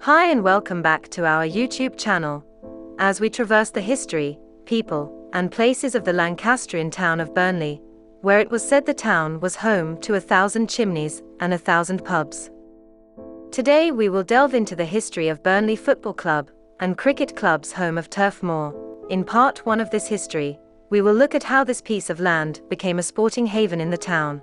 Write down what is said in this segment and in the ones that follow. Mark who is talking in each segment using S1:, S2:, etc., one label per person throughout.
S1: Hi and welcome back to our YouTube channel. As we traverse the history, people, and places of the Lancastrian town of Burnley, where it was said the town was home to 1,000 chimneys and 1,000 pubs. Today we will delve into the history of Burnley Football Club and cricket club's home of Turf Moor. In part 1 of this history, we will look at how this piece of land became a sporting haven in the town.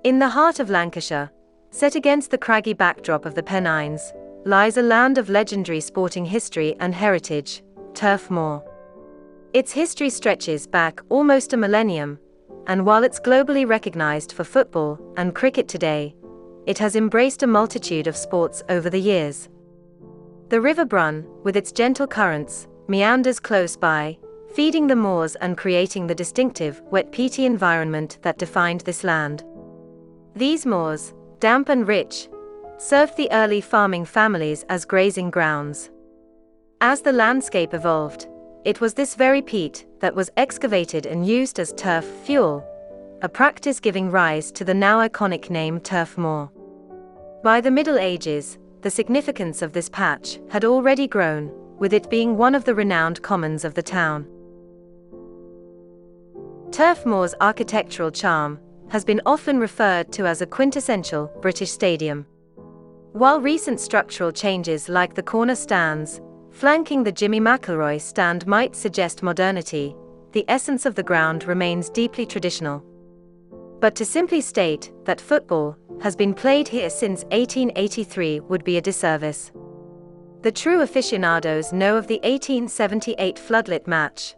S1: In the heart of Lancashire, set against the craggy backdrop of the Pennines, lies a land of legendary sporting history and heritage, Turf Moor. Its history stretches back almost a millennium, and while it's globally recognized for football and cricket today, it has embraced a multitude of sports over the years. The River Brun, with its gentle currents, meanders close by, feeding the moors and creating the distinctive, wet peaty environment that defined this land. These moors, damp and rich, served the early farming families as grazing grounds. As the landscape evolved, it was this very peat that was excavated and used as turf fuel, a practice giving rise to the now iconic name Turf Moor. By the Middle Ages, the significance of this patch had already grown, with it being one of the renowned commons of the town. Turf Moor's architectural charm has been often referred to as a quintessential British stadium. While recent structural changes like the corner stands flanking the Jimmy McIlroy stand might suggest modernity, the essence of the ground remains deeply traditional. But to simply state that football has been played here since 1883 would be a disservice. The true aficionados know of the 1878 floodlit match,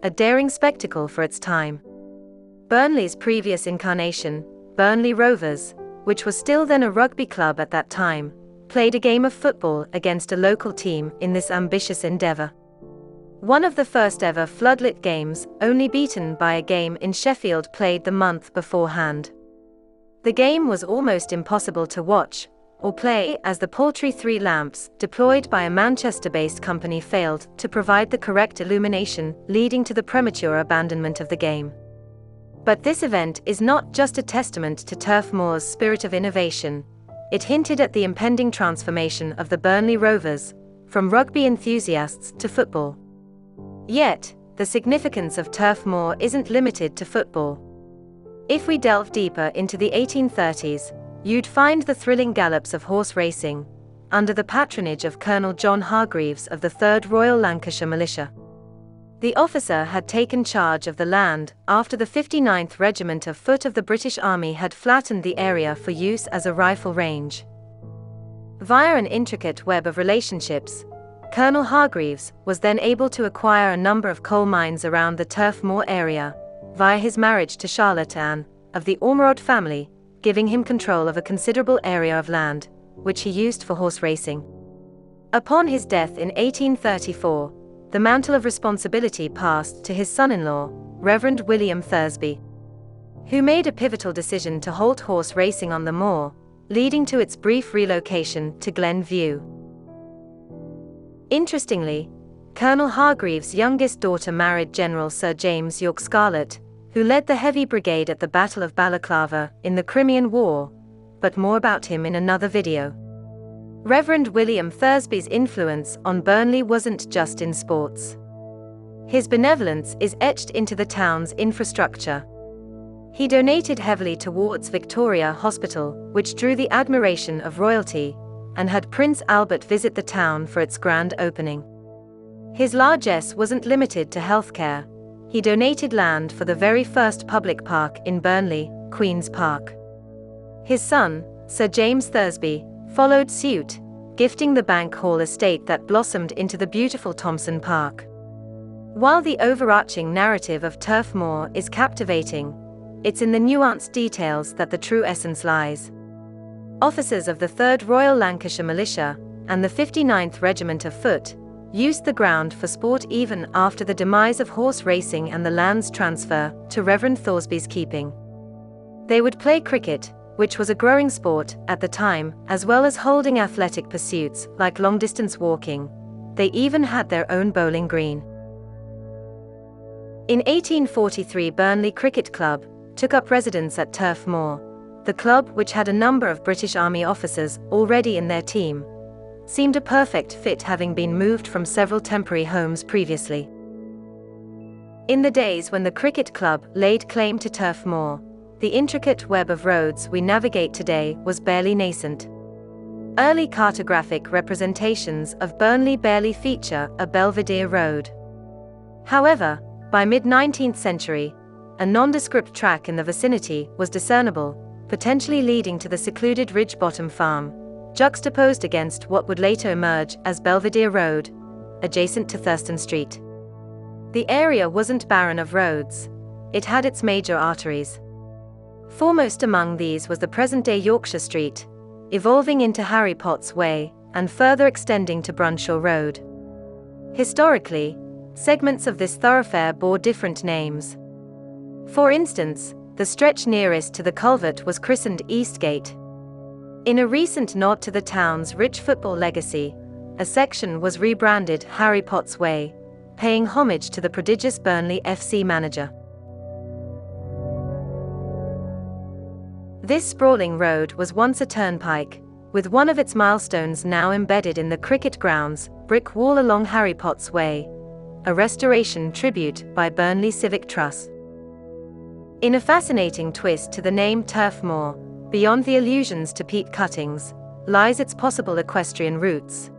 S1: a daring spectacle for its time. Burnley's previous incarnation, Burnley Rovers, which was still then a rugby club at that time, played a game of football against a local team in this ambitious endeavour. One of the first ever floodlit games, only beaten by a game in Sheffield played the month beforehand. The game was almost impossible to watch or play as the paltry 3 lamps deployed by a Manchester-based company failed to provide the correct illumination, leading to the premature abandonment of the game. But this event is not just a testament to Turf Moor's spirit of innovation. It hinted at the impending transformation of the Burnley Rovers, from rugby enthusiasts to football. Yet, the significance of Turf Moor isn't limited to football. If we delve deeper into the 1830s, you'd find the thrilling gallops of horse racing, under the patronage of Colonel John Hargreaves of the 3rd Royal Lancashire Militia. The officer had taken charge of the land after the 59th Regiment of Foot of the British Army had flattened the area for use as a rifle range. Via an intricate web of relationships, Colonel Hargreaves was then able to acquire a number of coal mines around the Turf Moor area, via his marriage to Charlotte Anne, of the Ormerod family, giving him control of a considerable area of land, which he used for horse racing. Upon his death in 1834, the mantle of responsibility passed to his son-in-law, Reverend William Thursby, who made a pivotal decision to halt horse racing on the moor, leading to its brief relocation to Glen View. Interestingly, Colonel Hargreaves' youngest daughter married General Sir James Yorke Scarlett, who led the Heavy Brigade at the Battle of Balaclava in the Crimean War, but more about him in another video. Reverend William Thursby's influence on Burnley wasn't just in sports. His benevolence is etched into the town's infrastructure. He donated heavily towards Victoria Hospital, which drew the admiration of royalty, and had Prince Albert visit the town for its grand opening. His largesse wasn't limited to healthcare. He donated land for the very first public park in Burnley, Queen's Park. His son, Sir James Thursby, followed suit, gifting the Bank Hall estate that blossomed into the beautiful Thompson Park. While the overarching narrative of Turf Moor is captivating, it's in the nuanced details that the true essence lies. Officers of the 3rd Royal Lancashire Militia and the 59th Regiment of Foot used the ground for sport even after the demise of horse racing and the land's transfer to Reverend Thorsby's keeping. They would play cricket, which was a growing sport at the time, as well as holding athletic pursuits like long-distance walking. They even had their own bowling green. In 1843, Burnley Cricket Club took up residence at Turf Moor. The club, which had a number of British Army officers already in their team, seemed a perfect fit, having been moved from several temporary homes previously. In the days when the cricket club laid claim to Turf Moor, the intricate web of roads we navigate today was barely nascent. Early cartographic representations of Burnley barely feature a Belvedere Road. However, by mid-19th century, a nondescript track in the vicinity was discernible, potentially leading to the secluded Ridge Bottom farm, juxtaposed against what would later emerge as Belvedere Road, adjacent to Thurston Street. The area wasn't barren of roads. It had its major arteries. Foremost among these was the present-day Yorkshire Street, evolving into Harry Potts Way, and further extending to Brunshaw Road. Historically, segments of this thoroughfare bore different names. For instance, the stretch nearest to the culvert was christened Eastgate. In a recent nod to the town's rich football legacy, a section was rebranded Harry Potts Way, paying homage to the prodigious Burnley FC manager. This sprawling road was once a turnpike, with one of its milestones now embedded in the cricket ground's brick wall along Harry Potts Way, a restoration tribute by Burnley Civic Trust. In a fascinating twist to the name Turf Moor, beyond the allusions to peat cuttings, lies its possible equestrian roots.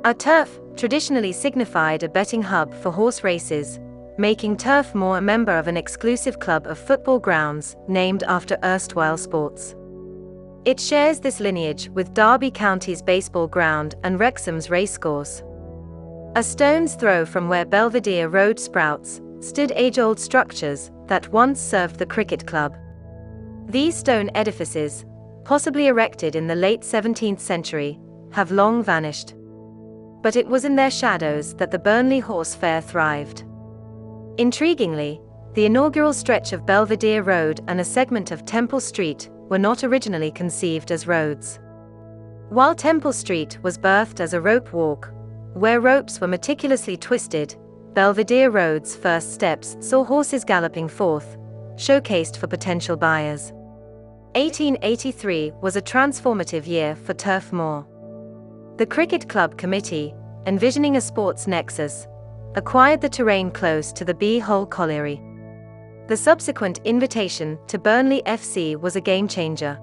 S1: A turf traditionally signified a betting hub for horse races, making Turf Moor a member of an exclusive club of football grounds named after erstwhile sports. It shares this lineage with Derby County's baseball ground and Wrexham's racecourse. A stone's throw from where Belvedere Road sprouts stood age-old structures that once served the cricket club. These stone edifices, possibly erected in the late 17th century, have long vanished. But it was in their shadows that the Burnley Horse Fair thrived. Intriguingly, the inaugural stretch of Belvedere Road and a segment of Temple Street were not originally conceived as roads. While Temple Street was birthed as a rope walk, where ropes were meticulously twisted, Belvedere Road's first steps saw horses galloping forth, showcased for potential buyers. 1883 was a transformative year for Turf Moor. The Cricket Club Committee, envisioning a sports nexus, acquired the terrain close to the Bee-Hole Colliery. The subsequent invitation to Burnley FC was a game-changer.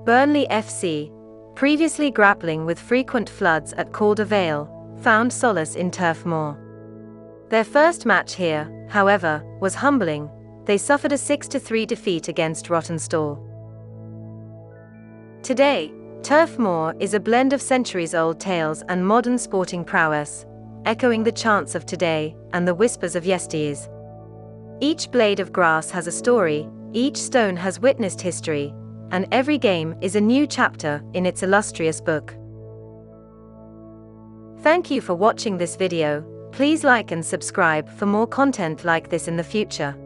S1: Burnley FC, previously grappling with frequent floods at Calder Vale, found solace in Turf Moor. Their first match here, however, was humbling. They suffered a 6-3 defeat against Rawtenstall. Today, Turf Moor is a blend of centuries-old tales and modern sporting prowess, echoing the chants of today and the whispers of yesteryears. Each blade of grass has a story, each stone has witnessed history, and every game is a new chapter in its illustrious book. Thank you for watching this video. Please like and subscribe for more content like this in the future.